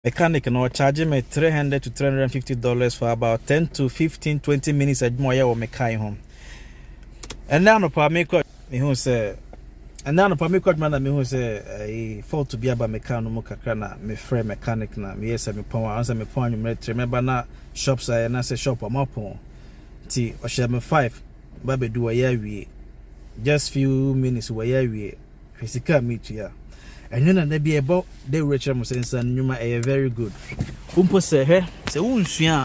Mechanic no charge me $300 to $350 for about 10 to 15, 20 minutes at more or mechanic home. And now no me who say and now no me man me who say a fault to be about mechanic no kakra me frame mechanic na me yes me pon answer me pon you remember na shops I na say shop am pon ti o share me 5 ba be do ya wie just few minutes we ya wie physical meet ya. And then there be about the richer Musensa and Numa a very good. Umpo say, hey, say, Unsua,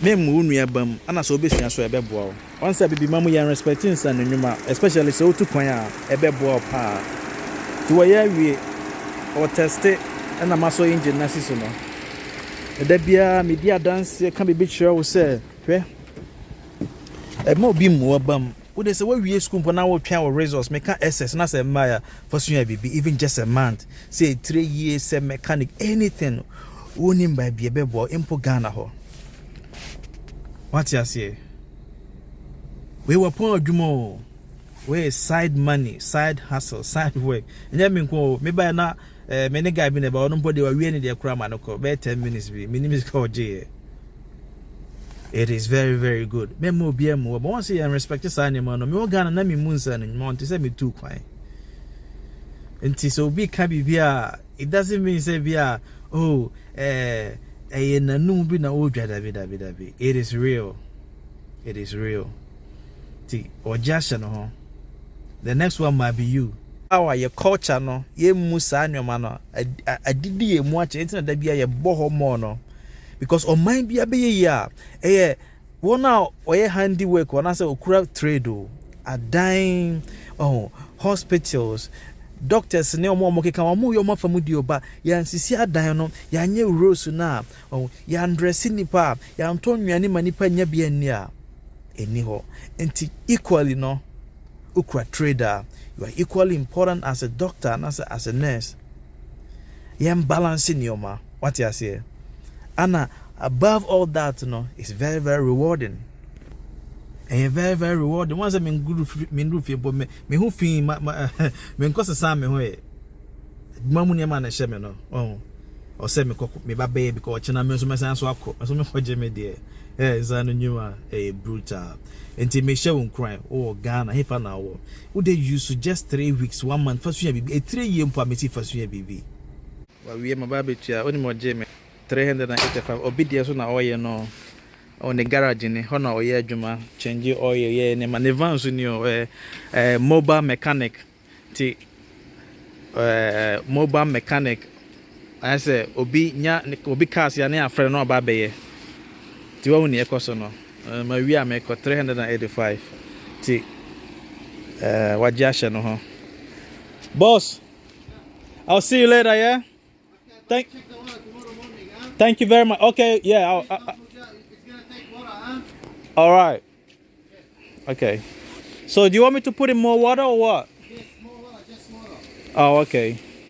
Memunia bum, and as obviously as a bebo. Once I be mammy and respecting San Numa, especially so to Koya, a bebo pa. To a year or test it, and a muscle engine Nassisuno. There be a media dance, can be big sure, say, hey, a more be more bum. They say we school for now our results make SS not say Maya for soon be even just a month say 3 years say mechanic anything owning by be a bebo impo Ghana ho. What you say? We were poor jumo we side money, side hustle, side work. And then me by na many guy been about nobody were really their crime and be 10 minutes be minimum call J. It is very, very good. Me mo be mo, but once you respect this animal, no me Ghana na me munsa no mo to say me too kwan. Enti so be can be bia, it doesn't mean say bia oh na no bi na odwa dabi. It is real. It is real. Ti oja no ho. The next one might be you. Our your culture no, ye musa anyoma no. Adidi ye mu ache enti na da bia ye boho mo no. Because on mind be a be one now or handiwork when I say okura trade a dying hospitals doctors ne omo mo keka omo yo mafa mudio ba ya nsisi adan no ya nye rose na ya ndress nipa ya ntonwani manipa nya bia ni a eni ho enti equally no okura trader you are equally important as a doctor and as a nurse ya balancing yoma what you say. And above all that, it's very, very rewarding. And very, very rewarding. Once I'm in good, but me who feel me cause some way. Mamunia man a shame no. Or say me cook me baby because China me so me so akọ. So me for Jimmy there. Is an new a brutal. And me show cry. Oh Ghana, if an hour. Would they use just 3 weeks, 1 month first year baby. A 3 year permit first year baby. Well, we are my baby chair. Only more Jimmy. 385 obedience na oil no on the garage ni hono oil adwuma change oil ye ne manevans ni mobile mechanic ti mobile mechanic I say obi cars ya na afre no ba beye ti wo ni ekoso no ma wi a me ko 385 ti wajasha no ho boss. I'll see you later, yeah. Thank you very much. Okay, yeah. It's gonna take water, huh? All right. Okay. So do you want me to put in more water or what? Yes, more water, just water. Oh, okay.